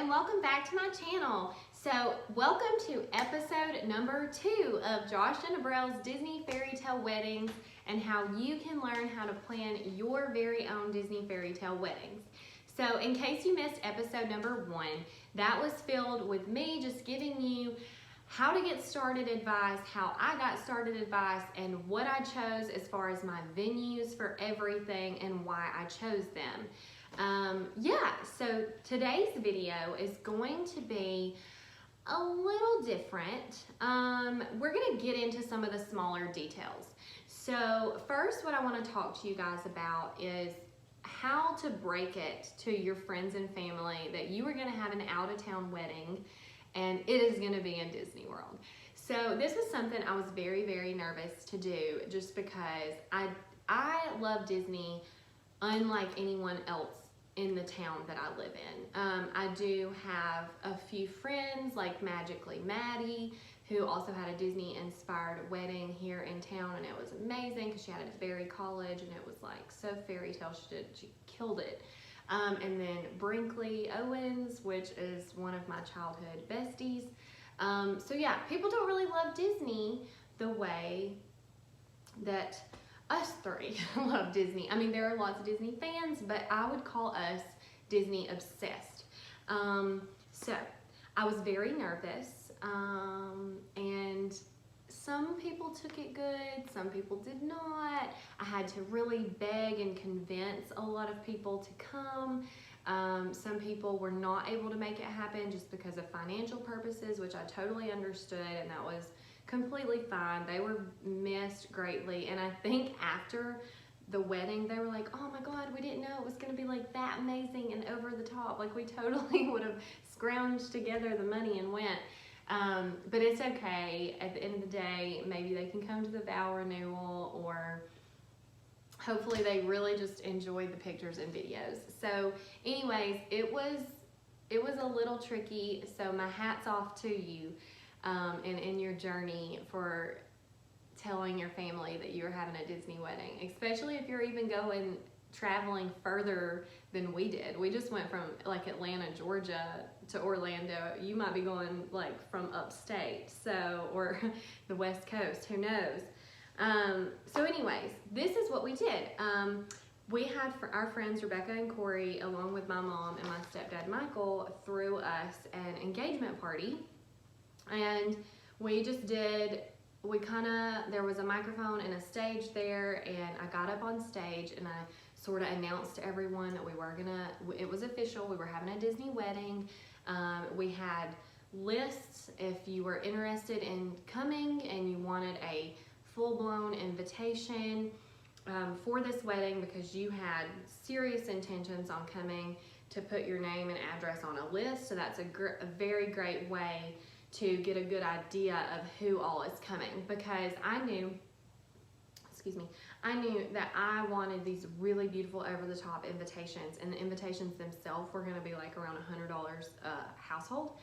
and welcome back to my channel. So welcome to episode number 2 of Josh and Abrel's Disney Fairytale Weddings and how you can learn how to plan your very own Disney Fairytale weddings. So in case you missed episode number 1, that was filled with me just giving you how to get started advice, how I got started advice, and what I chose as far as my venues for everything and why I chose them. So today's video is going to be a little different. We're going to get into some of the smaller details. So first, what I want to talk to you guys about is how to break it to your friends and family that you are going to have an out-of-town wedding and it is going to be in Disney World. So this was something I was very, very nervous to do just because I love Disney unlike anyone else in the town that I live in. I do have a few friends like Magically Maddie, who also had a Disney inspired wedding here in town, and it was amazing because she had a fairy college and it was like so fairy tale. She killed it. And then Brinkley Owens, which is one of my childhood besties. So yeah, people don't really love Disney the way that us three love Disney. I mean, there are lots of Disney fans, but I would call us Disney obsessed. So I was very nervous, and some people took it good, some people did not. I had to really beg and convince a lot of people to come. Some people were not able to make it happen just because of financial purposes, which I totally understood, and that was completely fine. They were missed greatly, and I think after the wedding they were like, oh my god, we didn't know it was going to be like that amazing and over the top. Like, we totally would have scrounged together the money and went. But it's okay. At the end of the day, maybe they can come to the vow renewal, or hopefully they really just enjoyed the pictures and videos. So anyways, it was a little tricky, so my hat's off to you and in your journey for telling your family that you're having a Disney wedding, especially if you're even traveling further than we did. We just went from like Atlanta, Georgia to Orlando. You might be going like from upstate, so, or the West Coast, who knows. So anyways, this is what we did. We had our friends Rebecca and Corey, along with my mom and my stepdad Michael, threw us an engagement party, and we just did, there was a microphone and a stage there, and I got up on stage and I sort of announced to everyone that it was official, we were having a Disney wedding. We had lists if you were interested in coming and you wanted a full-blown invitation for this wedding because you had serious intentions on coming, to put your name and address on a list. So that's a very great way to get a good idea of who all is coming, because I knew that I wanted these really beautiful over-the-top invitations, and the invitations themselves were going to be like around $100 a household,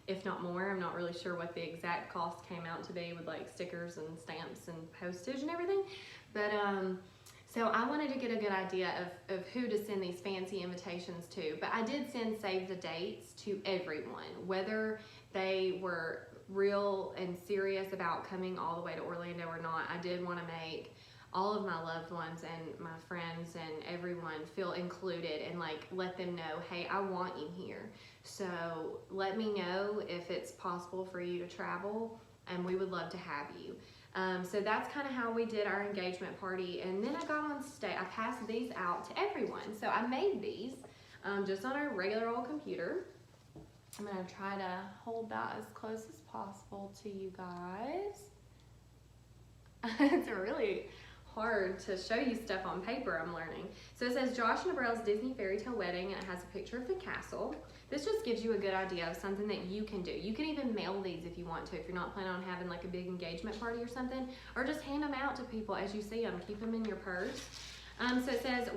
if not more. I'm not really sure what the exact cost came out to be with like stickers and stamps and postage and everything, but so I wanted to get a good idea of who to send these fancy invitations to. But I did send save the dates to everyone, whether they were real and serious about coming all the way to Orlando or not. I did want to make all of my loved ones and my friends and everyone feel included, and like let them know, hey, I want you here. So let me know if it's possible for you to travel, and we would love to have you. So that's kind of how we did our engagement party. And then I got on stage, I passed these out to everyone. So I made these just on a regular old computer. I'm going to try to hold that as close as possible to you guys. It's really hard to show you stuff on paper, I'm learning. So it says Josh and Abrel's Disney Fairytale Wedding, and it has a picture of the castle. This just gives you a good idea of something that you can do. You can even mail these if you want to, if you're not planning on having like a big engagement party or something, or just hand them out to people as you see them. Keep them in your purse. So it says,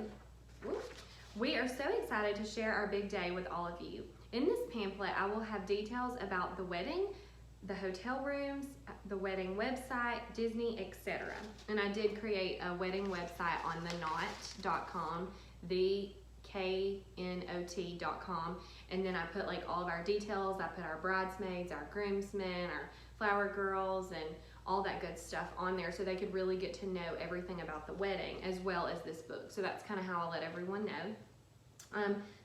we are so excited to share our big day with all of you. In this pamphlet, I will have details about the wedding, the hotel rooms, the wedding website, Disney, etc. And I did create a wedding website on thenot.com, the knot.com, and then I put like all of our details. I put our bridesmaids, our groomsmen, our flower girls, and all that good stuff on there so they could really get to know everything about the wedding as well as this book. So that's kind of how I let everyone know.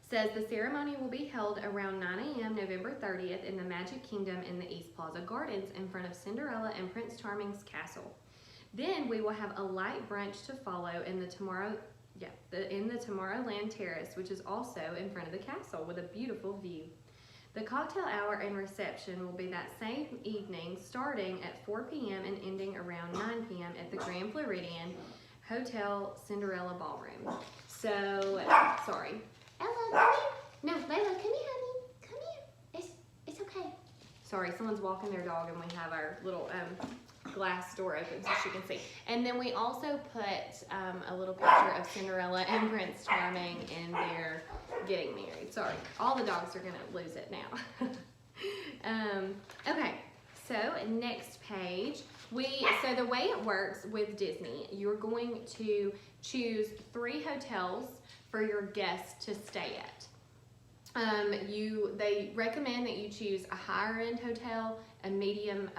Says the ceremony will be held around 9 a.m. November 30th in the Magic Kingdom in the East Plaza Gardens in front of Cinderella and Prince Charming's castle. Then we will have a light brunch to follow in the Tomorrowland Terrace, which is also in front of the castle with a beautiful view. The cocktail hour and reception will be that same evening, starting at 4 p.m. and ending around 9 p.m. at the Grand Floridian Hotel Cinderella Ballroom. So, sorry. Ella, come here. No, Layla, come here, honey. Come here. It's okay. Sorry, someone's walking their dog and we have our little glass door open so she can see. And then we also put a little picture of Cinderella and Prince Charming in their getting married. Sorry, all the dogs are gonna lose it now. Okay, so next page. So the way it works with Disney, you're going to choose 3 hotels for your guests to stay at. They recommend that you choose a higher end hotel, a medium,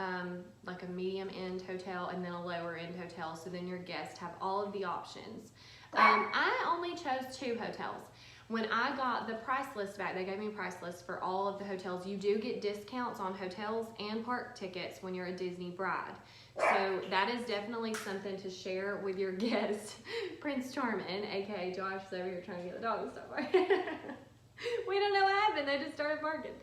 like a medium end hotel, and then a lower end hotel, so then your guests have all of the options. I only chose 2 hotels. When I got the price list back, they gave me a price list for all of the hotels. You do get discounts on hotels and park tickets when you're a Disney bride. So that is definitely something to share with your guest. Prince Charming, aka Josh, is over here trying to get the dog somewhere. We don't know what happened, they just started barking.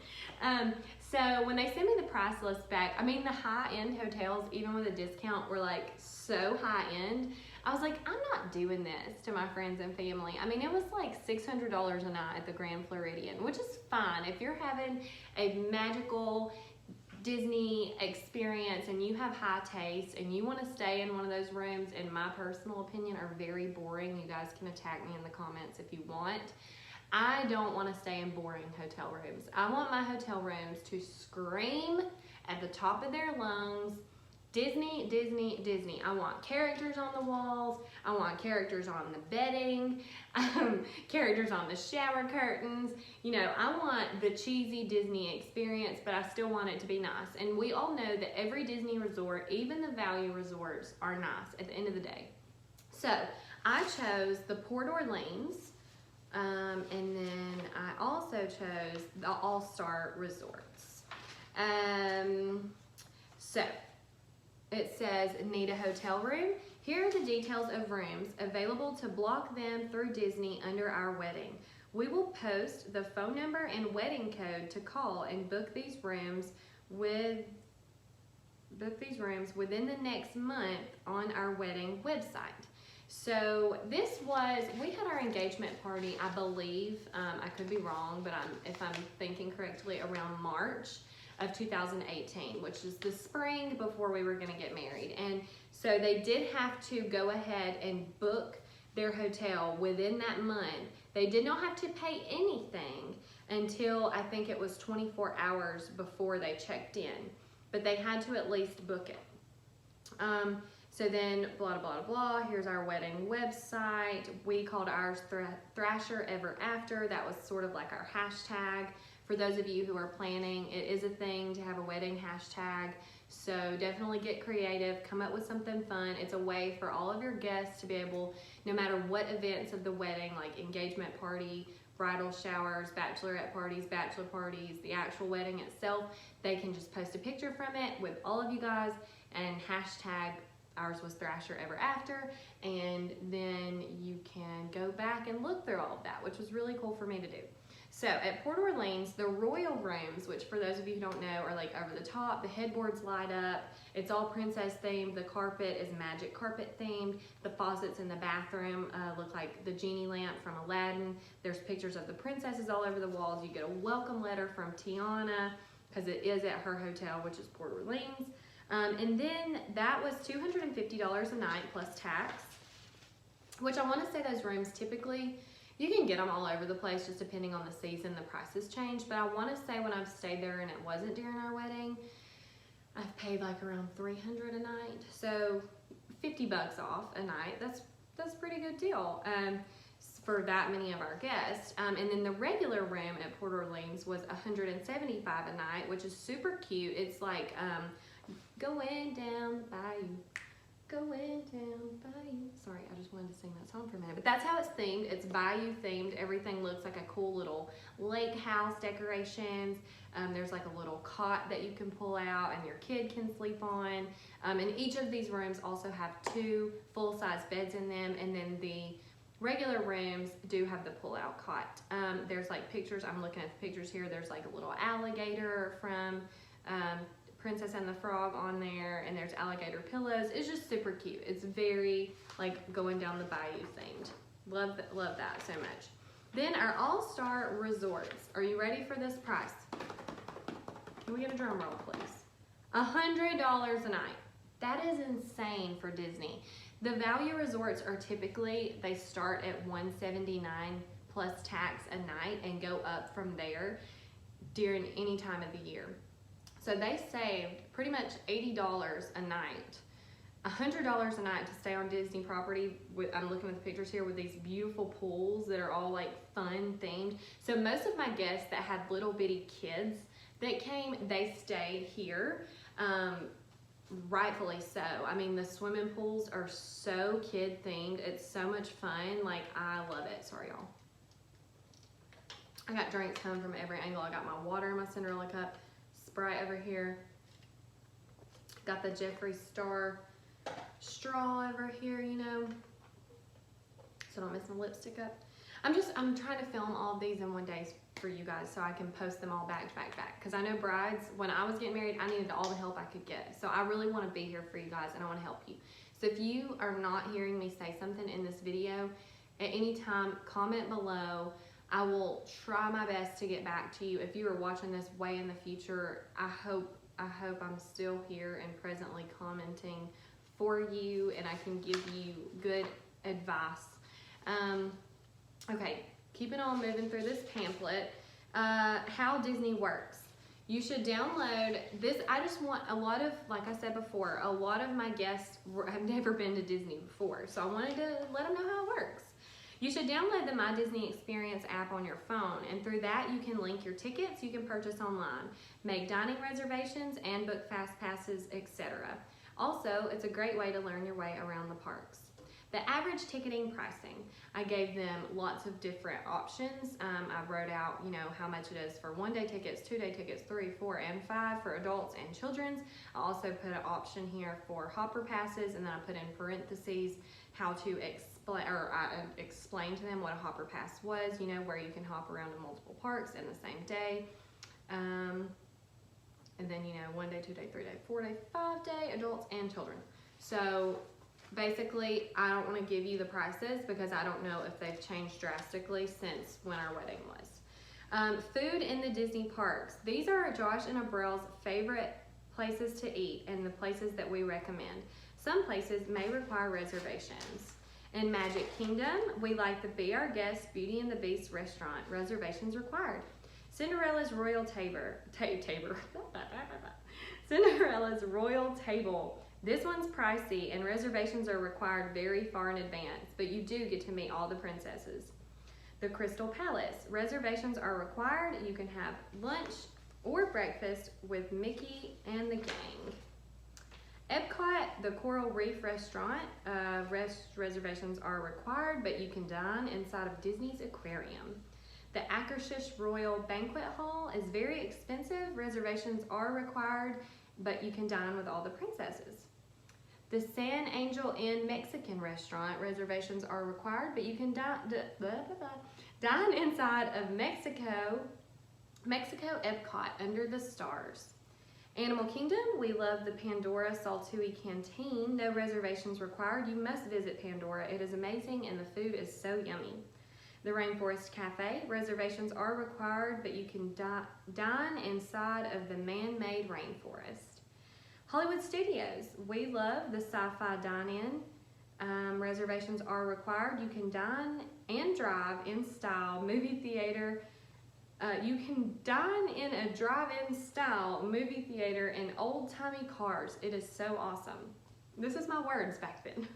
So when they sent me the price list back, I mean the high-end hotels, even with a discount, were like so high-end. I was like, I'm not doing this to my friends and family. I mean, it was like $600 a night at the Grand Floridian, which is fine. If you're having a magical Disney experience and you have high taste and you want to stay in one of those rooms, in my personal opinion, are very boring. You guys can attack me in the comments if you want. I don't want to stay in boring hotel rooms. I want my hotel rooms to scream at the top of their lungs, Disney, Disney, Disney. I want characters on the walls. I want characters on the bedding, characters on the shower curtains. You know, I want the cheesy Disney experience, but I still want it to be nice. And we all know that every Disney resort, even the value resorts, are nice at the end of the day. So I chose the Port Orleans. And then I also chose the All-Star Resorts. So it says, need a hotel room? Here are the details of rooms available to block them through Disney under our wedding. We will post the phone number and wedding code to call and book these rooms within the next month on our wedding website. So this was, we had our engagement party, I believe, I could be wrong, but if I'm thinking correctly, around March of 2018, which is the spring before we were going to get married. And so they did have to go ahead and book their hotel within that month. They did not have to pay anything until I think it was 24 hours before they checked in, but they had to at least book it. So then blah, blah, blah, here's our wedding website. We called ours Thrasher Ever After. That was sort of like our hashtag. For those of you who are planning, it is a thing to have a wedding hashtag. So definitely get creative, come up with something fun. It's a way for all of your guests to be able, no matter what events of the wedding, like engagement party, bridal showers, bachelorette parties, bachelor parties, the actual wedding itself, they can just post a picture from it with all of you guys and hashtag. Ours was Thrasher Ever After, and then you can go back and look through all of that, which was really cool for me to do. So at Port Orleans, the royal rooms, which for those of you who don't know are like over the top, the headboards light up, it's all princess themed, the carpet is magic carpet themed, the faucets in the bathroom look like the genie lamp from Aladdin, there's pictures of the princesses all over the walls, you get a welcome letter from Tiana, because it is at her hotel, which is Port Orleans. And then that was $250 a night plus tax, which I want to say those rooms typically, you can get them all over the place just depending on the season, the prices change. But I want to say when I've stayed there and it wasn't during our wedding, I've paid like around $300 a night. So $50 off a night, that's a pretty good deal. for that many of our guests. And then the regular room at Port Orleans was $175 a night, which is super cute. It's like going down the bayou, going down the bayou. Sorry, I just wanted to sing that song for a minute. But that's how it's themed. It's bayou themed. Everything looks like a cool little lake house decorations. There's like a little cot that you can pull out and your kid can sleep on. And each of these rooms also have 2 full-size beds in them, and then the regular rooms do have the pull-out cot. There's like pictures. I'm looking at the pictures here. There's like a little alligator from Princess and the Frog on there, and there's alligator pillows. It's just super cute. It's very like going down the bayou themed. Love that so much. Then our all-star resorts. Are you ready for this price? Can we get a drum roll, please? $100 a night. That is insane for Disney. The value resorts are typically, they start at $179 plus tax a night and go up from there during any time of the year. So they saved pretty much $80 a night, $100 a night to stay on Disney property. I'm looking at the pictures here with these beautiful pools that are all like fun themed. So most of my guests that had little bitty kids that came, they stayed here. Rightfully so. I mean, the swimming pools are so kid themed. It's so much fun. Like, I love it. Sorry, y'all. I got drinks coming from every angle. I got my water in my Cinderella cup, Sprite over here. Got the Jeffree Star straw over here, you know, so don't mess my lipstick up. I'm trying to film all of these in one day for you guys so I can post them all back to back to back, because I know brides, when I was getting married, I needed all the help I could get. So I really want to be here for you guys, and I want to help you. So if you are not hearing me say something in this video, at any time, comment below. I will try my best to get back to you. If you are watching this way in the future, I hope I'm still here and presently commenting for you, and I can give you good advice. Okay, keeping on moving through this pamphlet, how Disney works. You should download this. I just want a lot of, like I said before, a lot of my guests have never been to Disney before, so I wanted to let them know how it works. You should download the My Disney Experience app on your phone, and through that you can link your tickets you can purchase online, make dining reservations, and book fast passes, etc. Also, it's a great way to learn your way around the parks. The average ticketing pricing, I gave them lots of different options. I wrote out, you know, how much it is for 1-day tickets, 2-day tickets, 3, 4, and 5 for adults and children's. I also put an option here for hopper passes, and then I put in parentheses how to explain to them what a hopper pass was, you know, where you can hop around to multiple parks in the same day. And then, you know, 1-day, 2-day, 3-day, 4-day, 5-day, adults and children. So basically, I don't want to give you the prices because I don't know if they've changed drastically since when our wedding was. Food in the Disney parks. These are Josh and Abrel's favorite places to eat and the places that we recommend. Some places may require reservations. In Magic Kingdom, we like the Be Our Guest Beauty and the Beast restaurant. Reservations required. Cinderella's Royal Cinderella's Royal Table. This one's pricey and reservations are required very far in advance, but you do get to meet all the princesses. The Crystal Palace. Reservations are required. You can have lunch or breakfast with Mickey and the gang. Epcot, the Coral Reef restaurant. Reservations are required, but you can dine inside of Disney's aquarium. The Akershus Royal Banquet Hall is very expensive. Reservations are required, but you can dine with all the princesses. The San Angel Inn Mexican restaurant. Reservations are required, but you can dine inside of Mexico Epcot under the stars. Animal Kingdom, we love the Pandora Saltui Canteen. No reservations required. You must visit Pandora. It is amazing and the food is so yummy. The Rainforest Cafe, reservations are required, but you can dine inside of the man-made rainforest. Hollywood Studios, we love the Sci-Fi Dine-In. Reservations are required. You can dine and drive in style movie theater. You can dine in a drive-in style movie theater in old-timey cars. It is so awesome. This is my words back then.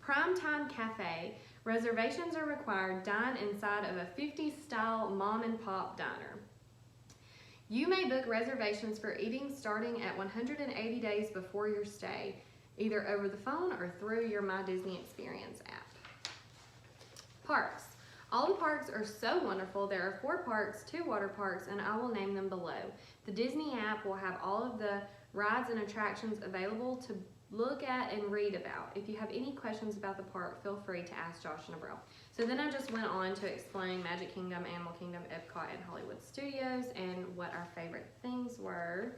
Primetime Cafe. Reservations are required. Dine inside of a 50s style mom and pop diner. You may book reservations for eating starting at 180 days before your stay, either over the phone or through your My Disney Experience app. Parks. All the parks are so wonderful. There are 4 parks, 2 water parks, and I will name them below. The Disney app will have all of the rides and attractions available to look at and read about. If you have any questions about the park, feel free to ask Josh and Abril. So then I just went on to explain Magic Kingdom, Animal Kingdom, Epcot, and Hollywood Studios, and what our favorite things were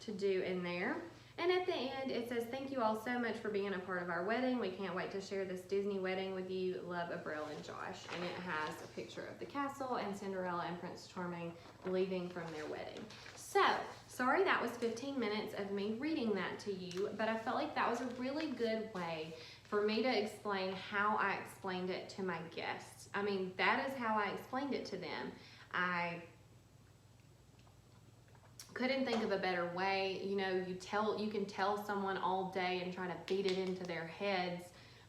to do in there. And at the end, it says, thank you all so much for being a part of our wedding. We can't wait to share this Disney wedding with you. Love, Abril and Josh. And it has a picture of the castle and Cinderella and Prince Charming leaving from their wedding. So, sorry that was 15 minutes of me reading that to you, but I felt like that was a really good way for me to explain how I explained it to my guests. I mean, that is how I explained it to them. I couldn't think of a better way. You know, you can tell someone all day and try to beat it into their heads,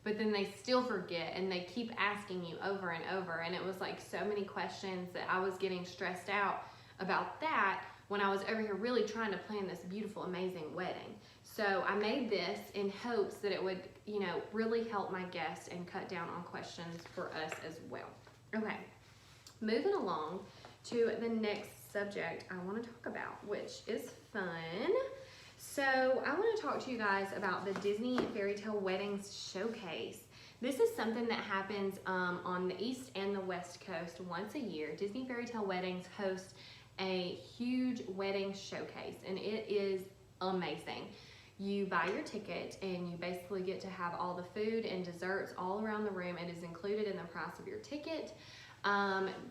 but then they still forget and they keep asking you over and over. And it was like so many questions that I was getting stressed out about that when I was over here really trying to plan this beautiful, amazing wedding. So I made this in hopes that it would, you know, really help my guests and cut down on questions for us as well. Okay, moving along to the next subject I want to talk about, which is fun. So I want to talk to you guys about the Disney Fairytale Weddings Showcase. This is something that happens on the East and the West Coast once a year. Disney Fairytale Weddings host a huge wedding showcase, and it is amazing. You buy your ticket and you basically get to have all the food and desserts all around the room. It is included in the price of your ticket.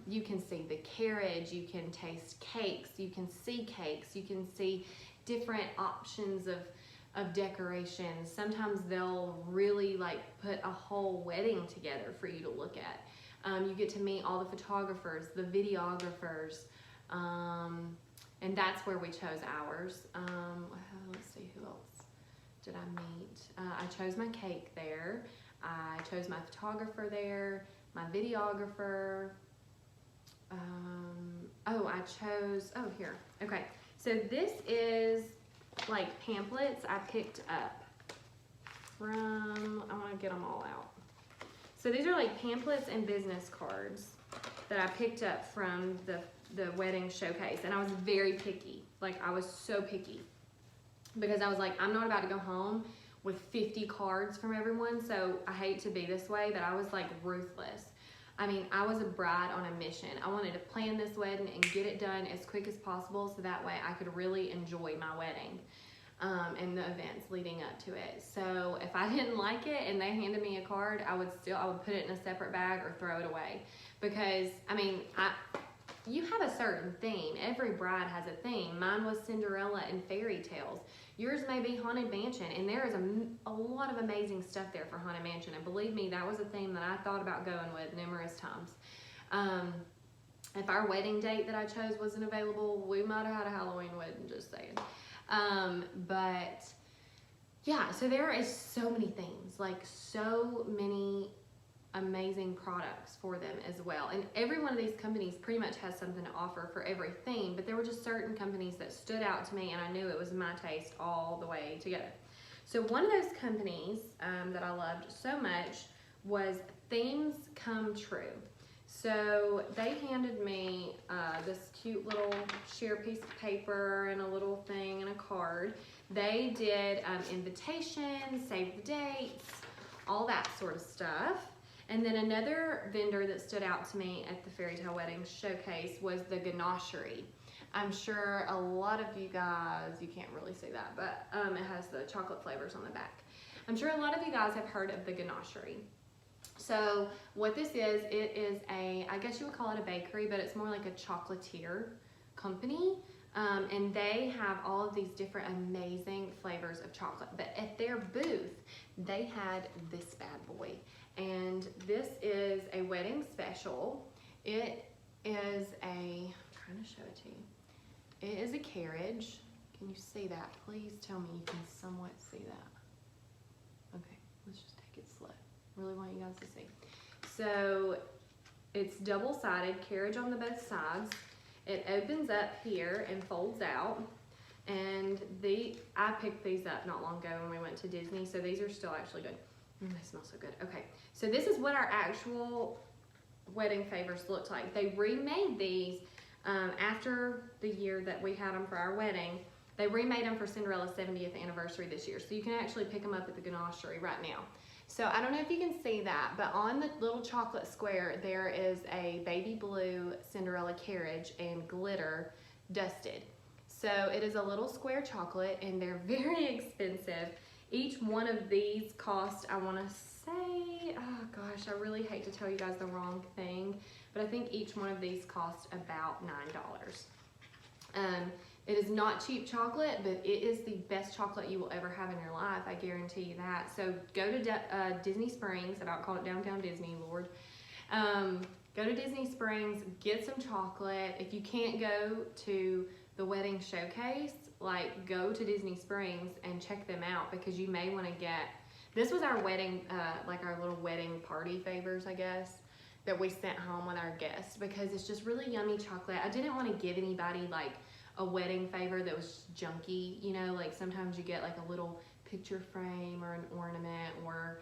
You can see the carriage, you can taste cakes, you can see different options of decorations. Sometimes they'll really like put a whole wedding together for you to look at. You get to meet all the photographers, the videographers, and that's where we chose ours. Let's see, who else did I meet? I chose my cake there. I chose my photographer there, my videographer. Here. Okay, so this is like pamphlets I picked up from, I want to get them all out. So these are like pamphlets and business cards that I picked up from the wedding showcase, and I was very picky. Like, I was so picky because I was like, I'm not about to go home with 50 cards from everyone, so I hate to be this way, but I was like ruthless. I mean, I was a bride on a mission. I wanted to plan this wedding and get it done as quick as possible so that way I could really enjoy my wedding and the events leading up to it. So if I didn't like it and they handed me a card, I would put it in a separate bag or throw it away, because I mean, you have a certain theme. Every bride has a theme. Mine was Cinderella and fairy tales. Yours may be Haunted Mansion, and there is a lot of amazing stuff there for Haunted Mansion. And believe me, that was a theme that I thought about going with numerous times. If our wedding date that I chose wasn't available, we might have had a Halloween wedding, just saying. But yeah, so there is so many themes, like so many amazing products for them as well. And every one of these companies pretty much has something to offer for every theme, but there were just certain companies that stood out to me, and I knew it was my taste all the way together. So one of those companies that I loved so much was Themes Come True. So they handed me this cute little sheer piece of paper and a little thing and a card. They did invitations, save the dates, all that sort of stuff. And then another vendor that stood out to me at the Fairytale Wedding Showcase was the ganachery. I'm sure a lot of you guys, you can't really see that, but it has the chocolate flavors on the back. I'm sure a lot of you guys have heard of the ganachery. So what this is, it is I guess you would call it a bakery, but it's more like a chocolatier company. And they have all of these different amazing flavors of chocolate. But at their booth, they had this bad boy. And this is a wedding special. It is I'm trying to show it to you. It is a carriage. Can you see that? Please tell me you can somewhat see that. Okay, let's just take it slow. Really want you guys to see. So it's double-sided, carriage on the both sides. It opens up here and folds out. And I picked these up not long ago when we went to Disney, so these are still actually good. They smell so good. Okay, so this is what our actual wedding favors looked like. They remade these after the year that we had them for our wedding. They remade them for Cinderella's 70th anniversary this year, so you can actually pick them up at the ganachery right now. So I don't know if you can see that, but on the little chocolate square, there is a baby blue Cinderella carriage and glitter dusted. So it is a little square chocolate, and they're very expensive. Each one of these cost, I want to say, oh gosh, I really hate to tell you guys the wrong thing, but I think each one of these cost about $9. It is not cheap chocolate, but it is the best chocolate you will ever have in your life. I guarantee you that. So go to Disney Springs. I don't call it Downtown Disney, Lord. Go to Disney Springs, get some chocolate. If you can't go to the wedding showcase, like go to Disney Springs and check them out, because you may want to get, this was our wedding, like our little wedding party favors, I guess, that we sent home with our guests, because it's just really yummy chocolate. I didn't want to give anybody like a wedding favor that was junky, you know, like sometimes you get like a little picture frame or an ornament or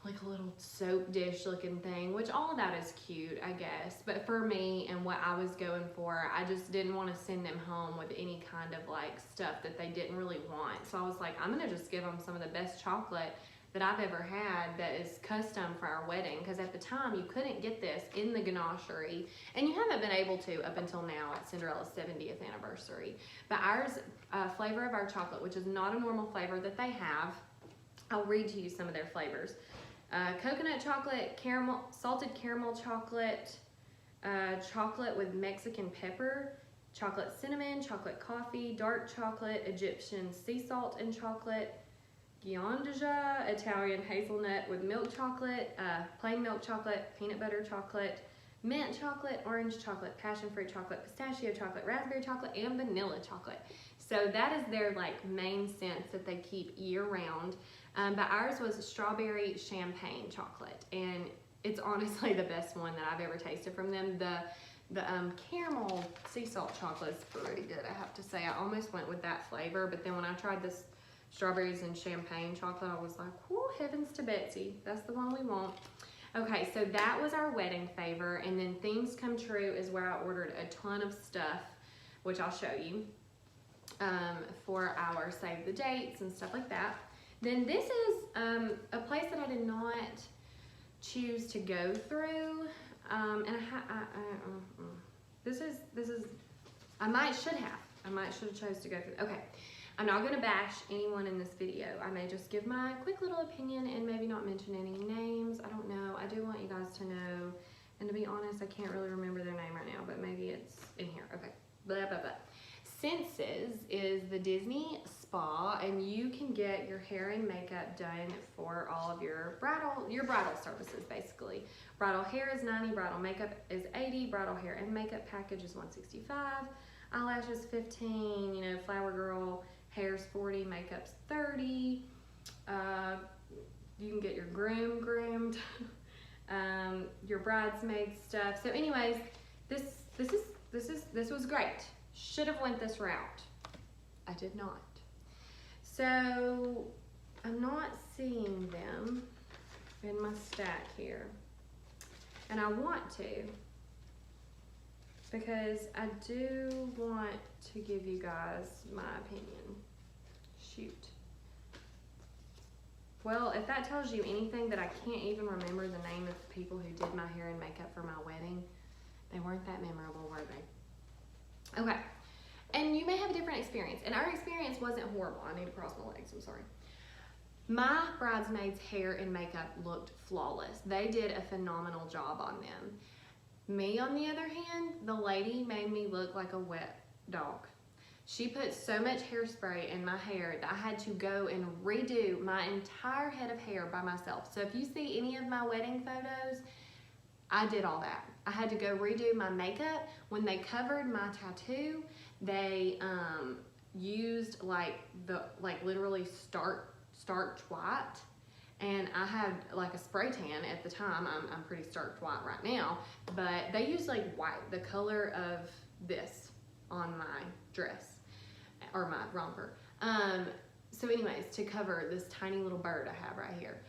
like a little soap dish looking thing, which all of that is cute, I guess. But for me and what I was going for, I just didn't want to send them home with any kind of like stuff that they didn't really want. So I was like, I'm gonna just give them some of the best chocolate that I've ever had that is custom for our wedding, because at the time you couldn't get this in the ganachery, and you haven't been able to up until now at Cinderella's 70th anniversary. But ours, flavor of our chocolate, which is not a normal flavor that they have, I'll read to you some of their flavors. Coconut chocolate, caramel, salted caramel chocolate, chocolate with Mexican pepper, chocolate cinnamon, chocolate coffee, dark chocolate, Egyptian sea salt and chocolate, Giandaja, Italian hazelnut with milk chocolate, plain milk chocolate, peanut butter chocolate, mint chocolate, orange chocolate, passion fruit chocolate, pistachio chocolate, raspberry chocolate, and vanilla chocolate. So that is their like main scents that they keep year round. But ours was strawberry champagne chocolate, and it's honestly the best one that I've ever tasted from them. The caramel sea salt chocolate is pretty good, I have to say. I almost went with that flavor, but then when I tried this strawberries and champagne chocolate, I was like, whoo, heavens to Betsy, that's the one we want. Okay, so that was our wedding favor, and then Themes Come True is where I ordered a ton of stuff, which I'll show you, for our save the dates and stuff like that. Then this is a place that I did not choose to go through, and this is I might should have chose to go through. Okay, I'm not going to bash anyone in this video. I may just give my quick little opinion and maybe not mention any names. I don't know. I do want you guys to know, and to be honest, I can't really remember their name right now, but maybe it's in here. Okay, blah blah blah. Senses is the Disney spa, and you can get your hair and makeup done for all of your bridal services, basically. Bridal hair is $90, bridal makeup is $80, bridal hair and makeup package is $165, eyelashes $15, you know, flower girl hair's $40, makeup's $30. You can get your groom groomed, your bridesmaid stuff. So anyways, this was great. Should have went this route. I did not. So I'm not seeing them in my stack here, and I want to, because I do want to give you guys my opinion. Shoot. Well, if that tells you anything, that I can't even remember the name of the people who did my hair and makeup for my wedding, they weren't that memorable, were they? Okay. And you may have a different experience, and our experience wasn't horrible. I need to cross my legs, I'm sorry. My bridesmaids' hair and makeup looked flawless. They did a phenomenal job on them. Me, on the other hand, the lady made me look like a wet dog. She put so much hairspray in my hair that I had to go and redo my entire head of hair by myself. So if you see any of my wedding photos, I did all that. I had to go redo my makeup. When they covered my tattoo, they used literally starch white, And I had like a spray tan at the time. I'm pretty stark white right now, but they used like white, the color of this, on my dress or my romper. So anyways, to cover this tiny little bird I have right here.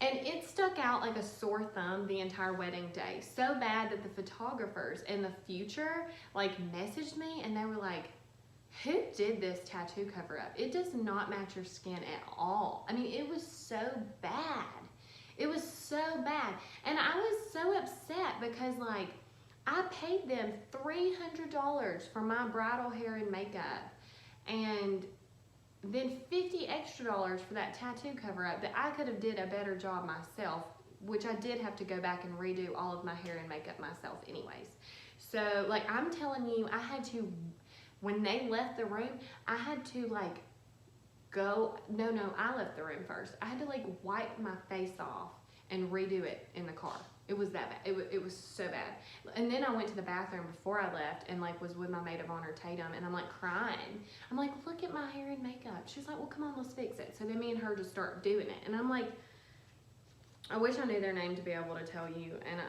And it stuck out like a sore thumb the entire wedding day. So bad that the photographers in the future like messaged me and they were like, who did this tattoo cover up? It does not match your skin at all. I mean, it was so bad. It was so bad. And I was so upset because like I paid them $300 for my bridal hair and makeup, and then $50 extra for that tattoo cover up that I could have did a better job myself, which I did have to go back and redo all of my hair and makeup myself anyways. So like I'm telling you, I had to, when they left the room, I had to like go, no, I left the room first. I had to like wipe my face off and redo it in the car. It was that bad. It was so bad. And then I went to the bathroom before I left and like was with my maid of honor, Tatum, and I'm like crying. I'm like, look at my hair and makeup. She's like, well, come on, let's fix it. So then me and her just start doing it. And I'm like, I wish I knew their name to be able to tell you. And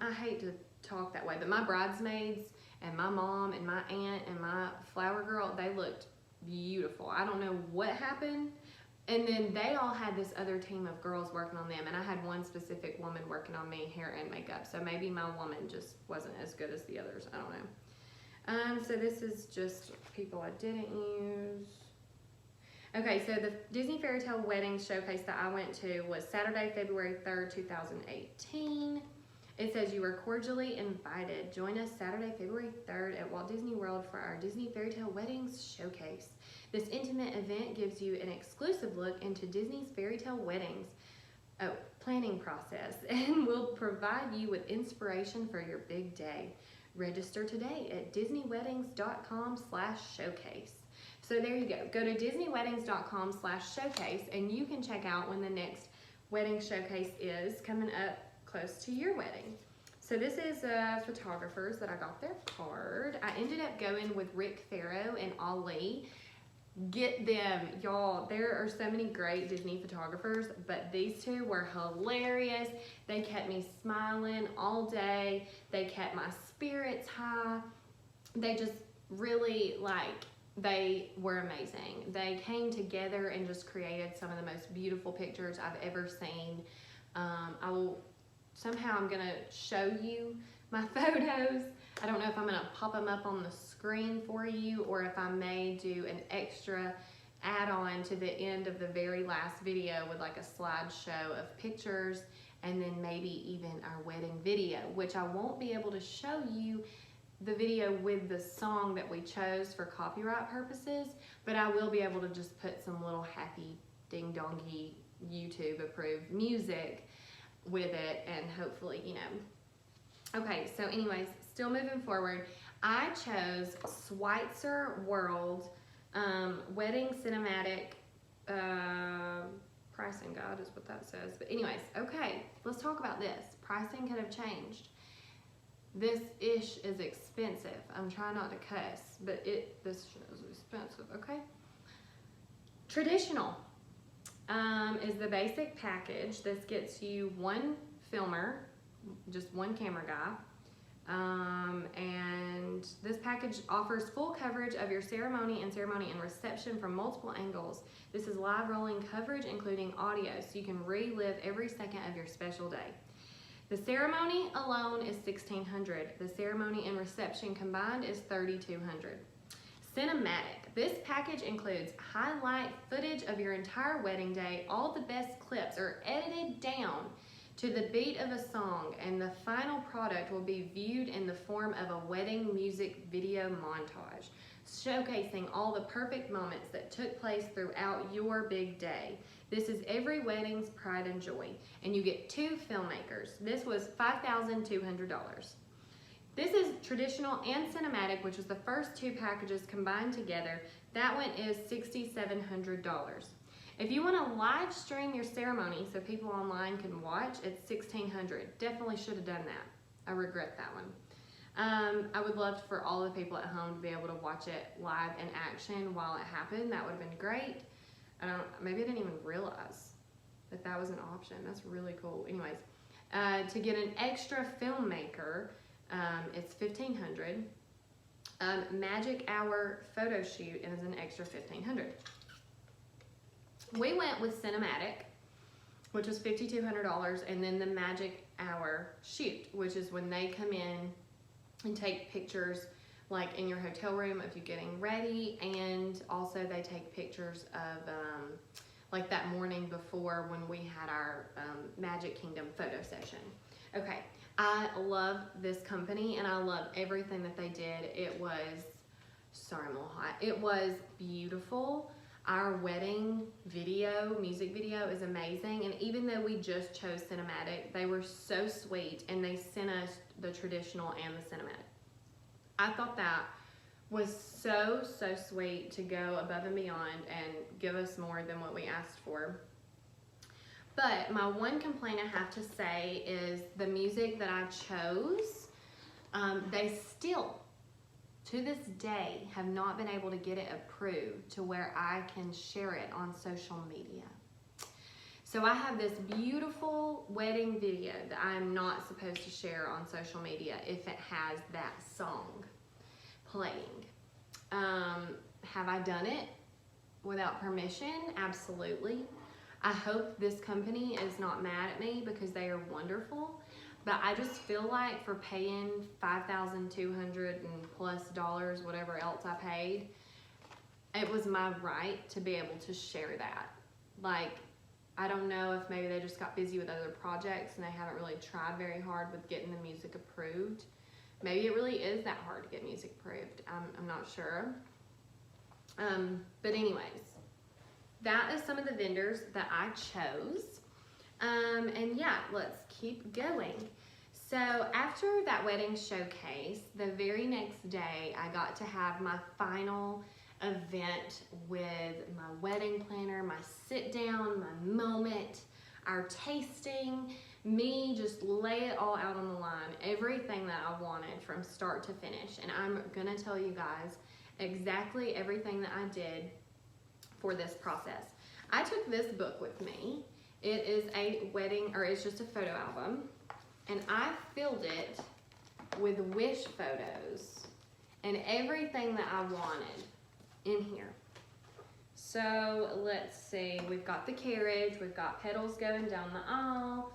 I hate to talk that way, but my bridesmaids and my mom and my aunt and my flower girl, they looked beautiful. I don't know what happened. And then they all had this other team of girls working on them, and I had one specific woman working on me, hair and makeup. So maybe my woman just wasn't as good as the others. I don't know. So this is just people I didn't use. Okay, so the Disney Fairytale Wedding showcase that I went to was Saturday, February 3rd, 2018. It says you are cordially invited. Join us Saturday, February 3rd at Walt Disney World for our Disney Fairytale Weddings showcase. This intimate event gives you an exclusive look into Disney's fairytale weddings planning process and will provide you with inspiration for your big day. Register today at disneyweddings.com/showcase. So there you go. Go to disneyweddings.com/showcase and you can check out when the next wedding showcase is coming up close to your wedding. So this is photographers that I got their card. I ended up going with Rick Farrow and Ali. Get them, y'all. There are so many great Disney photographers, but these two were hilarious. They kept me smiling all day. They kept my spirits high. They just really, like, they were amazing. They came together and just created some of the most beautiful pictures I've ever seen. Somehow I'm gonna show you my photos. I don't know if I'm gonna pop them up on the screen for you or if I may do an extra add-on to the end of the very last video with like a slideshow of pictures and then maybe even our wedding video, which I won't be able to show you the video with the song that we chose for copyright purposes, but I will be able to just put some little happy ding-dongy YouTube approved music with it and hopefully, you know. Okay, so anyways, still moving forward, I chose Schweitzer World Wedding Cinematic Pricing Guide is what that says. But anyways, okay, let's talk about this. Pricing could have changed. This ish is expensive. I'm trying not to cuss, but this is expensive, okay? Traditional is the basic package. This gets you one filmer, just one camera guy. And this package offers full coverage of your ceremony and reception from multiple angles. This is live rolling coverage, including audio, so you can relive every second of your special day. The ceremony alone is $1,600. The ceremony and reception combined is $3,200. Cinematic. This package includes highlight footage of your entire wedding day. All the best clips are edited down to the beat of a song, and the final product will be viewed in the form of a wedding music video montage, showcasing all the perfect moments that took place throughout your big day. This is every wedding's pride and joy, and you get 2 filmmakers. This was $5,200. This is traditional and cinematic, which is the first 2 packages combined together. That one is $6,700. If you want to live stream your ceremony so people online can watch, it's $1,600. Definitely should have done that. I regret that one. I would love for all the people at home to be able to watch it live in action while it happened. That would have been great. Maybe I didn't even realize that that was an option. That's really cool. Anyways, to get an extra filmmaker, it's $1,500. Magic hour photo shoot is an extra $1,500. We went with cinematic, which was $5,200, and then the magic hour shoot, which is when they come in and take pictures like in your hotel room of you getting ready, and also they take pictures of like that morning before when we had our Magic Kingdom photo session. Okay, I love this company and I love everything that they did. It was, sorry I'm a little hot, it was beautiful. Our wedding video, music video is amazing, and even though we just chose cinematic, they were so sweet and they sent us the traditional and the cinematic. I thought that was so sweet to go above and beyond and give us more than what we asked for. But my one complaint I have to say is the music that I chose, they still, to this day, have not been able to get it approved to where I can share it on social media. So I have this beautiful wedding video that I'm not supposed to share on social media if it has that song playing. Have I done it without permission? Absolutely. I hope this company is not mad at me because they are wonderful, but I just feel like for paying $5,200 and plus dollars, whatever else I paid, it was my right to be able to share that. Like, I don't know if maybe they just got busy with other projects and they haven't really tried very hard with getting the music approved. Maybe it really is that hard to get music approved. I'm not sure. But anyways, that is some of the vendors that I chose. And yeah, let's keep going. So after that wedding showcase, the very next day, I got to have my final event with my wedding planner, my sit down, my moment, our tasting, me just lay it all out on the line, everything that I wanted from start to finish. And I'm gonna tell you guys exactly everything that I did for this process. I took this book with me. It is a wedding, or it's just a photo album, and I filled it with wish photos and everything that I wanted in here. So let's see, we've got the carriage, we've got petals going down the aisle,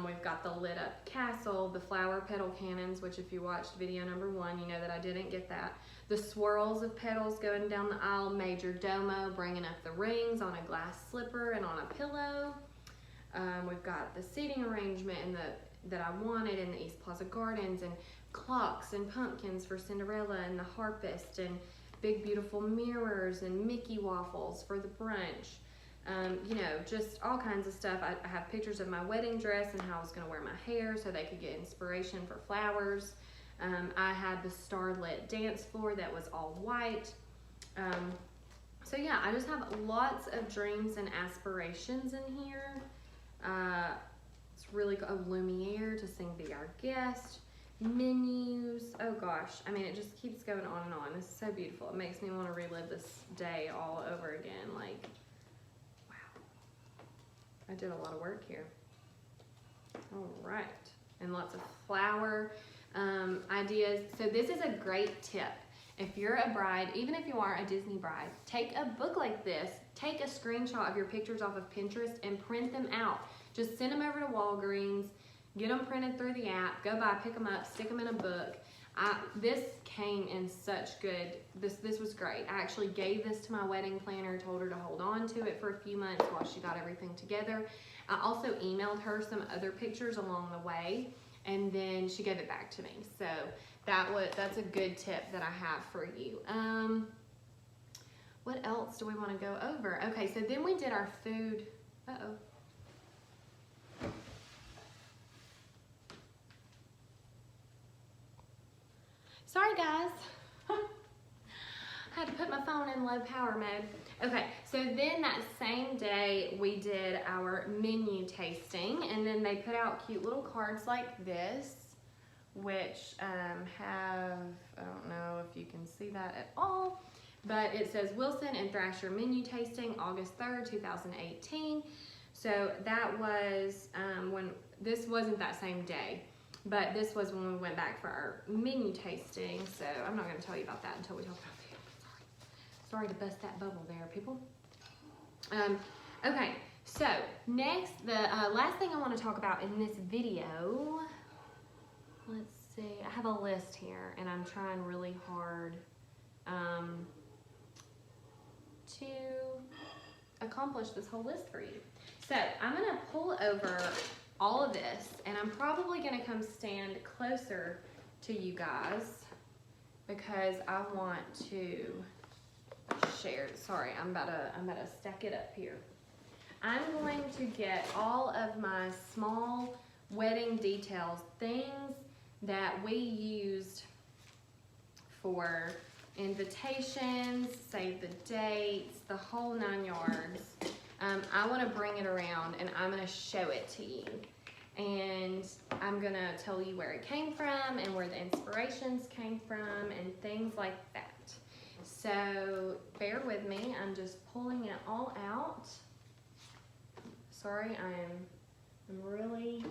we've got the lit up castle, the flower petal cannons, which if you watched video number 1, you know that I didn't get that. The swirls of petals going down the aisle, Major Domo bringing up the rings on a glass slipper and on a pillow. We've got the seating arrangement and that I wanted in the East Plaza Gardens, and clocks and pumpkins for Cinderella and the harpist, and big beautiful mirrors and Mickey waffles for the brunch. You know, just all kinds of stuff. I have pictures of my wedding dress and how I was going to wear my hair so they could get inspiration for flowers. I had the starlit dance floor that was all white. So yeah, I just have lots of dreams and aspirations in here. It's really a Lumiere to sing Be Our Guest. Menus, oh gosh, I mean, it just keeps going on and on. It's so beautiful. It makes me want to relive this day all over again. Like, wow, I did a lot of work here. All right, and lots of flower ideas. So this is a great tip. If you're a bride, even if you are a Disney bride, take a book like this, take a screenshot of your pictures off of Pinterest and print them out. Just send them over to Walgreens, get them printed through the app, go by, pick them up, stick them in a book. This came in such good, this was great. I actually gave this to my wedding planner, told her to hold on to it for a few months while she got everything together. I also emailed her some other pictures along the way, and then she gave it back to me. So that's a good tip that I have for you. What else do we want to go over? Okay, so then we did our food. Uh-oh. Sorry guys, I had to put my phone in low power mode. Okay, so then that same day we did our menu tasting, and then they put out cute little cards like this, which have, I don't know if you can see that at all, but it says Wilson and Thrasher menu tasting, August 3rd, 2018. So that was when, this wasn't that same day, but this was when we went back for our menu tasting. So I'm not going to tell you about that until we talk about food. Sorry to bust that bubble there, people. Okay, so next, the last thing I want to talk about in this video, let's see, I have a list here and I'm trying really hard to accomplish this whole list for you. So I'm going to pull over all of this and I'm probably going to come stand closer to you guys because I want to share. Sorry, I'm about to stack it up here. I'm going to get all of my small wedding details, things that we used for invitations, save the dates, the whole 9 yards. I want to bring it around and I'm going to show it to you. And I'm going to tell you where it came from and where the inspirations came from and things like that. So bear with me, I'm just pulling it all out. Sorry, I'm really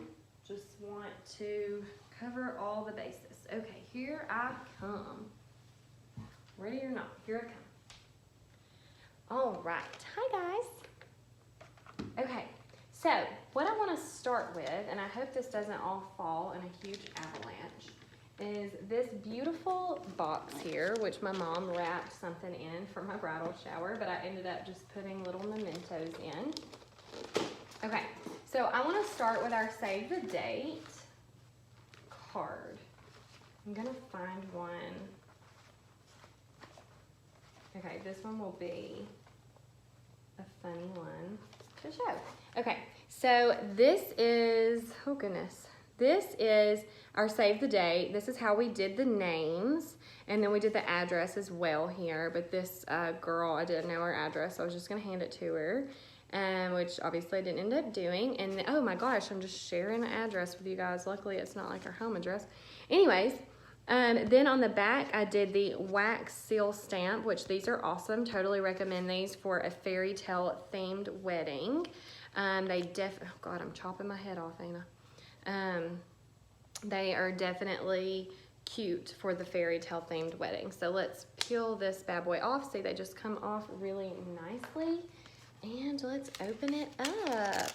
just want to cover all the bases. Okay, here I come. Ready or not, here I come. All right, hi guys. Okay, so what I want to start with, and I hope this doesn't all fall in a huge avalanche, is this beautiful box here, which my mom wrapped something in for my bridal shower, but I ended up just putting little mementos in. Okay, so I want to start with our save the date card. I'm gonna find one. Okay, this one will be a funny one to show. Okay, so this is, oh goodness, this is our save the date. This is how we did the names, and then we did the address as well here, but this girl, I didn't know her address, so I was just gonna hand it to her, which obviously I didn't end up doing. And oh my gosh, I'm just sharing an address with you guys. Luckily, it's not like our home address. Anyways, then on the back, I did the wax seal stamp, which these are awesome. Totally recommend these for a fairy tale themed wedding. Oh God, I'm chopping my head off, ain't I? They are definitely cute for the fairy tale themed wedding. So let's peel this bad boy off. See, they just come off really nicely. And let's open it up.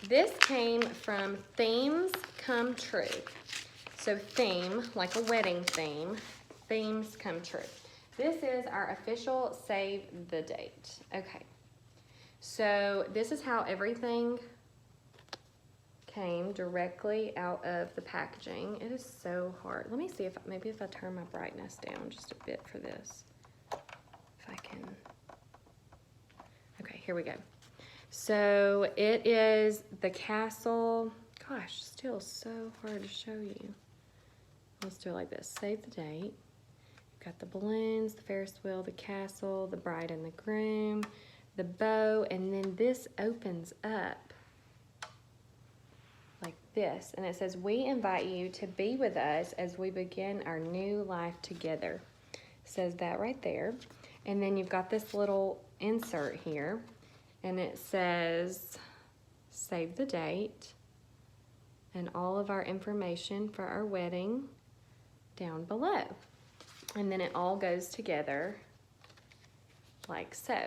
This came from Themes Come True. So theme, like a wedding theme, themes come true. This is our official save the date. Okay, so this is how everything came directly out of the packaging. It is so hard. Let me see if maybe if I turn my brightness down just a bit for this, if I can. Okay, here we go. So it is the castle. Gosh, still so hard to show you. Let's do it like this. Save the date. You've got the balloons, the Ferris wheel, the castle, the bride and the groom, the bow, and then this opens up like this. And it says, we invite you to be with us as we begin our new life together. It says that right there. And then you've got this little insert here. And it says, save the date. And all of our information for our wedding down below. And then it all goes together like so.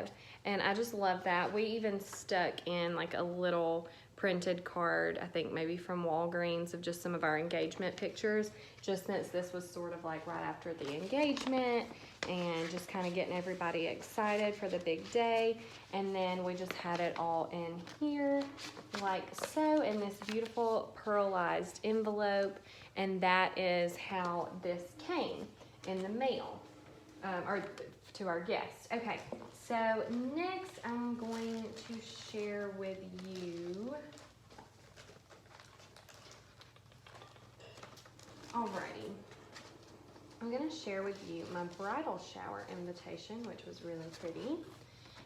And I just love that. We even stuck in like a little printed card, I think maybe from Walgreens, of just some of our engagement pictures, just since this was sort of like right after the engagement and just kind of getting everybody excited for the big day. And then we just had it all in here like so in this beautiful pearlized envelope. And that is how this came in the mail, or to our guests. Okay, so next I'm going to share with you, alrighty, I'm going to share with you my bridal shower invitation, which was really pretty.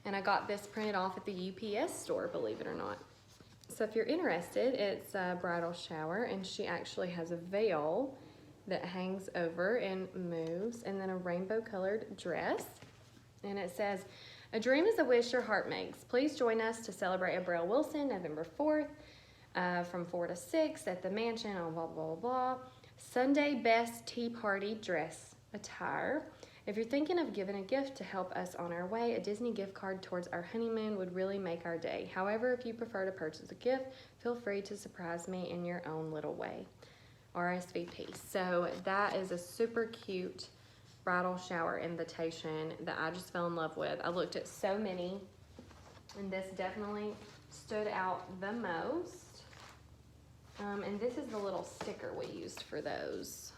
And I got this printed off at the UPS store, believe it or not. So if you're interested, it's a bridal shower, and she actually has a veil that hangs over and moves, and then a rainbow colored dress. And it says, A dream is a wish your heart makes. Please join us to celebrate Abril Wilson, November 4th, from 4 to 6 at the mansion, blah, blah, blah, blah. Sunday best tea party dress attire. If you're thinking of giving a gift to help us on our way, a Disney gift card towards our honeymoon would really make our day. However, if you prefer to purchase a gift, feel free to surprise me in your own little way. RSVP. So that is a super cute bridal shower invitation that I just fell in love with. I looked at so many, and this definitely stood out the most. And this is the little sticker we used for those.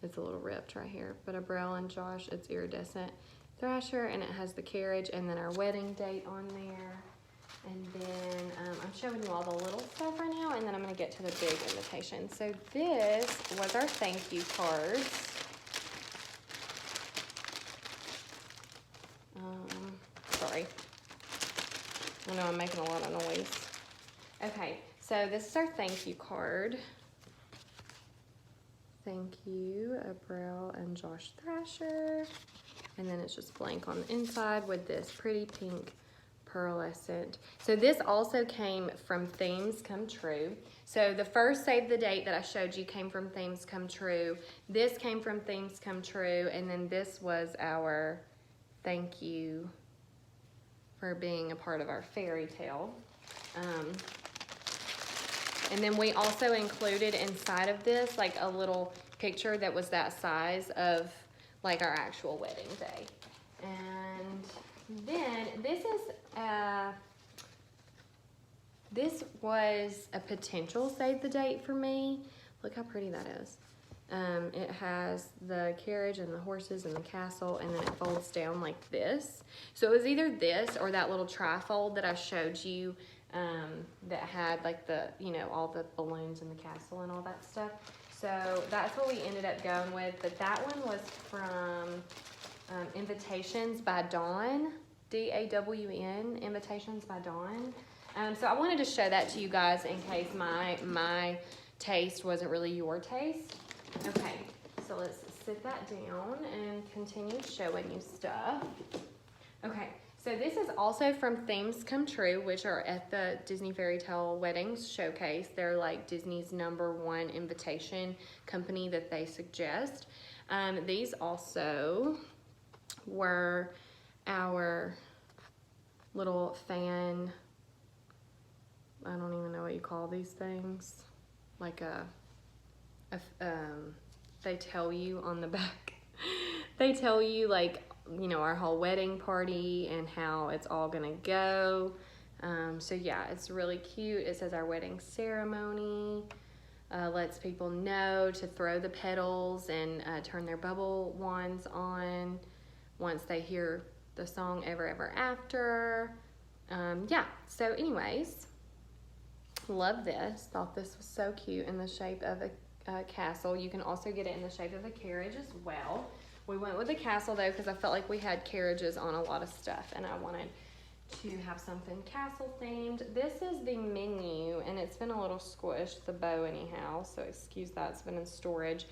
It's a little ripped right here, but Abril and Josh, it's iridescent thrasher, and it has the carriage and then our wedding date on there. And then I'm showing you all the little stuff right now, and then I'm gonna get to the big invitation. So this was our thank you cards. Sorry. I know I'm making a lot of noise. Okay, so this is our thank you card. Thank you, Abril and Josh Thrasher. And then it's just blank on the inside with this pretty pink pearlescent. So this also came from Themes Come True. So the first save the date that I showed you came from Themes Come True. This came from Themes Come True. And then this was our thank you for being a part of our fairy tale. And then we also included inside of this like a little picture that was that size of like our actual wedding day. And then this was a potential save the date for me. Look how pretty that is. It has the carriage and the horses and the castle, and then it folds down like this. So it was either this or that little trifold that I showed you that had like the, you know, all the balloons and the castle and all that stuff. So that's what we ended up going with. But that one was from Invitations by Dawn, D-A-W-N, Invitations by Dawn. So I wanted to show that to you guys in case my taste wasn't really your taste. Okay, so let's sit that down and continue showing you stuff. Okay, so this is also from Themes Come True, which are at the Disney Fairytale Weddings Showcase. They're like Disney's #1 invitation company that they suggest. These also were our little fan, I don't even know what you call these things, like they tell you on the back, they tell you like, you know, our whole wedding party and how it's all gonna go. So yeah, it's really cute. It says our wedding ceremony, lets people know to throw the petals and turn their bubble wands on once they hear the song Ever Ever After. Yeah, so anyways, love this. Thought this was so cute in the shape of a castle. You can also get it in the shape of a carriage as well. We went with the castle though because I felt like we had carriages on a lot of stuff and I wanted to have something castle themed. This is the menu and it's been a little squished, the bow anyhow, so excuse that, it's been in storage.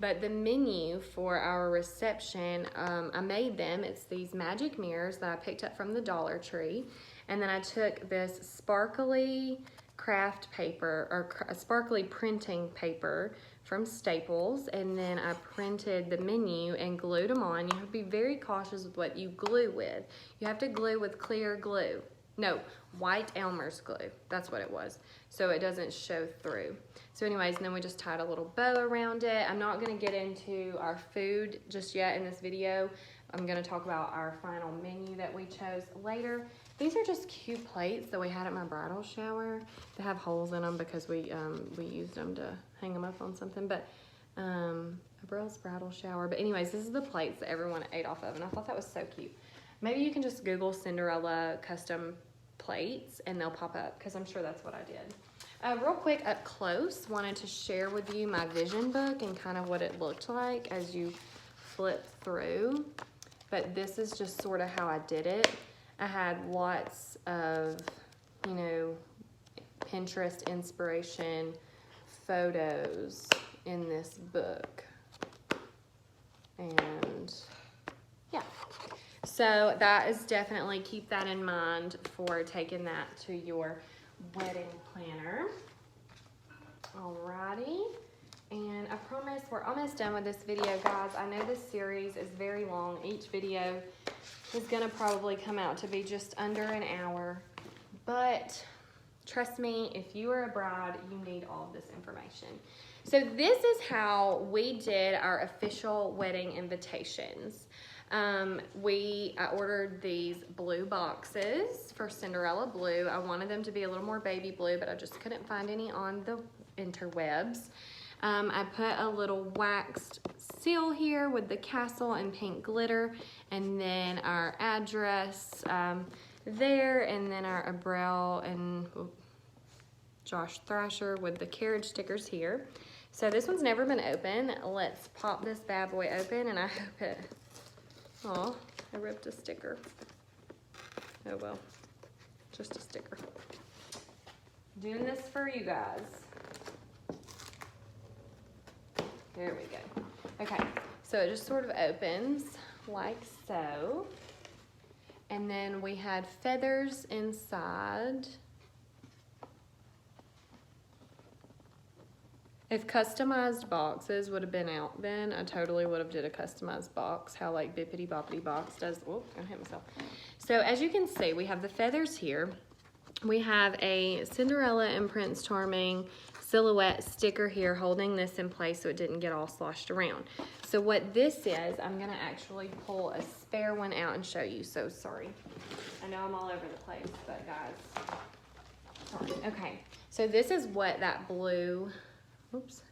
But the menu for our reception, I made them. It's these magic mirrors that I picked up from the Dollar Tree. And then I took this sparkly craft paper or sparkly printing paper from Staples, and then I printed the menu and glued them on. You have to be very cautious with what you glue with. You have to glue with clear glue. No, white Elmer's glue. That's what it was. So it doesn't show through. So anyways, and then we just tied a little bow around it. I'm not gonna get into our food just yet in this video. I'm gonna talk about our final menu that we chose later. These are just cute plates that we had at my bridal shower. They have holes in them because we used them to hang them up on something. But Abril's bridal shower. But anyways, this is the plates that everyone ate off of, and I thought that was so cute. Maybe you can just Google Cinderella custom plates and they'll pop up because I'm sure that's what I did. Real quick up close, wanted to share with you my vision book and kind of what it looked like as you flip through. But this is just sort of how I did it. I had lots of, you know, Pinterest inspiration photos in this book. And yeah. So So that is definitely, keep that in mind for taking that to your wedding planner. Alrighty. And I promise we're almost done with this video, guys. I know this series is very long. Each video is gonna probably come out to be just under an hour. But trust me, if you are a bride, you need all of this information. So this is how we did our official wedding invitations. I ordered these blue boxes for Cinderella Blue. I wanted them to be a little more baby blue, but I just couldn't find any on the interwebs. I put a little waxed seal here with the castle and pink glitter, and then our address there, and then our Abrel and Josh Thrasher with the carriage stickers here. So this one's never been open. Let's pop this bad boy open, and I hope it, oh, I ripped a sticker. Oh well, just a sticker. Doing this for you guys. There we go. Okay, so it just sort of opens like so. And then we had feathers inside. If customized boxes would have been out then, I totally would have did a customized box, how like Bippity Boppity Box does. Whoop, I hit myself. So as you can see, we have the feathers here. We have a Cinderella and Prince Charming silhouette sticker here holding this in place so it didn't get all sloshed around. So what this is, I'm gonna actually pull a spare one out and show you. So sorry. I know I'm all over the place, but guys, sorry. Okay, so this is what that blue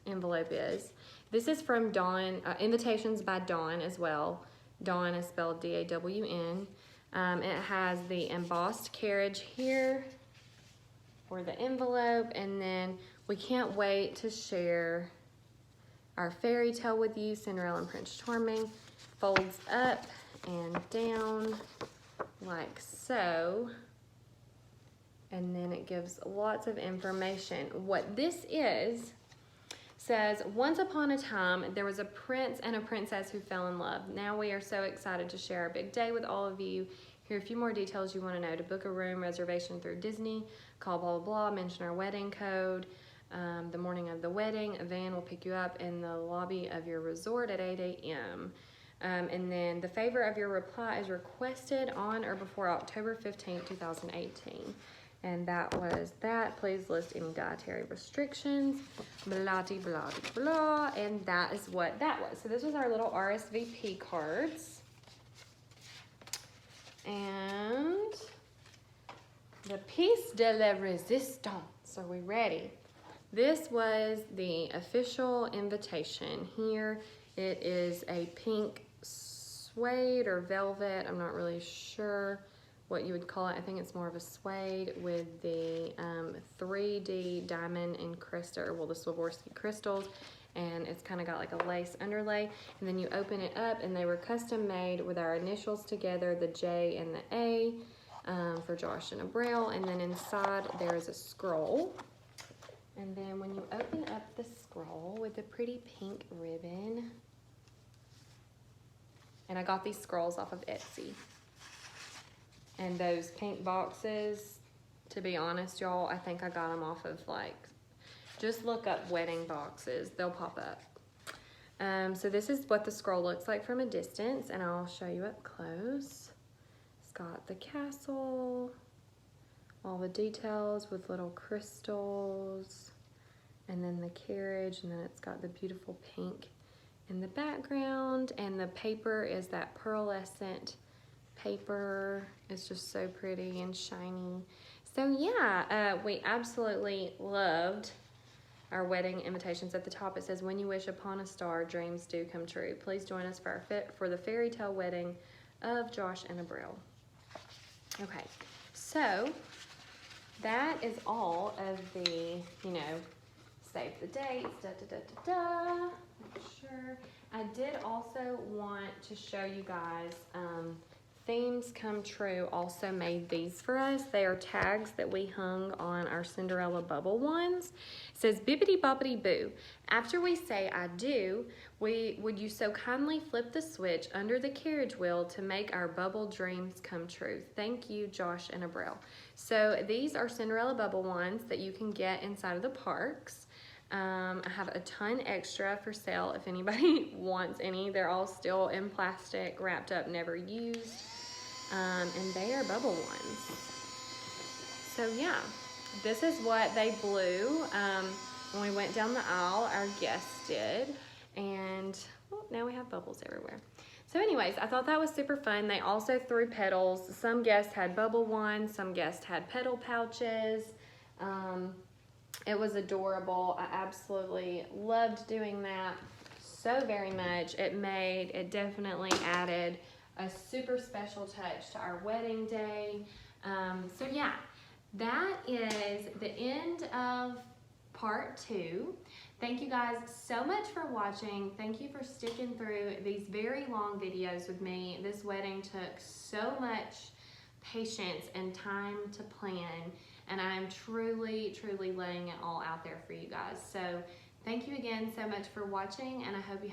envelope is. This is from Dawn, Invitations by Dawn as well. Dawn is spelled D-A-W-N. It has the embossed carriage here for the envelope, and then we can't wait to share our fairy tale with you, Cinderella and Prince Charming. Folds up and down like so. And then it gives lots of information. What this is, says, once upon a time, there was a prince and a princess who fell in love. Now we are so excited to share our big day with all of you. Here are a few more details you want to know. To book a room reservation through Disney, call blah, blah, blah, mention our wedding code. The morning of the wedding, a van will pick you up in the lobby of your resort at 8 a.m. And then the favor of your reply is requested on or before October 15, 2018. And that was that. Please list any dietary restrictions, blah, de, blah, de, blah. And that is what that was. So this was our little RSVP cards. And the piece de la resistance. Are we ready? This was the official invitation. Here it is a pink suede or velvet. I'm not really sure what you would call it. I think it's more of a suede with the 3D diamond and crystal, or well, the Swarovski crystals, and it's kind of got like a lace underlay. And then you open it up, and they were custom made with our initials together, the J and the A, for Josh and Abrel. And then inside there is a scroll. And then when you open up the scroll with the pretty pink ribbon, and I got these scrolls off of Etsy. And those pink boxes, to be honest, y'all, I think I got them off of like, just look up wedding boxes. They'll pop up. So this is what the scroll looks like from a distance, and I'll show you up close. It's got the castle, all the details with little crystals, and then the carriage, and then it's got the beautiful pink in the background, and the paper is that pearlescent paper. It's just so pretty and shiny. So yeah, we absolutely loved our wedding invitations. At the top it says, when you wish upon a star, dreams do come true. Please join us for the fairy tale wedding of Josh and Abrel. Okay, so that is all of the, you know, save the dates, Make sure. I did also want to show you guys Themes Come True also made these for us. They are tags that we hung on our Cinderella bubble ones. It says, bibbidi boppity boo. After we say I do, would you so kindly flip the switch under the carriage wheel to make our bubble dreams come true? Thank you, Josh and Abril. So these are Cinderella bubble ones that you can get inside of the parks. I have a ton extra for sale if anybody wants any. They're all still in plastic, wrapped up, never used. And they are bubble ones. So yeah, this is what they blew when we went down the aisle. Our guests did. And well, now we have bubbles everywhere. So anyways, I thought that was super fun. They also threw petals. Some guests had bubble ones. Some guests had petal pouches. It was adorable. I absolutely loved doing that so very much. It definitely added a super special touch to our wedding day. So yeah, that is the end of part 2. Thank you guys so much for watching. Thank you for sticking through these very long videos with me. This wedding took so much patience and time to plan, and I'm truly, truly laying it all out there for you guys. So thank you again so much for watching, and I hope you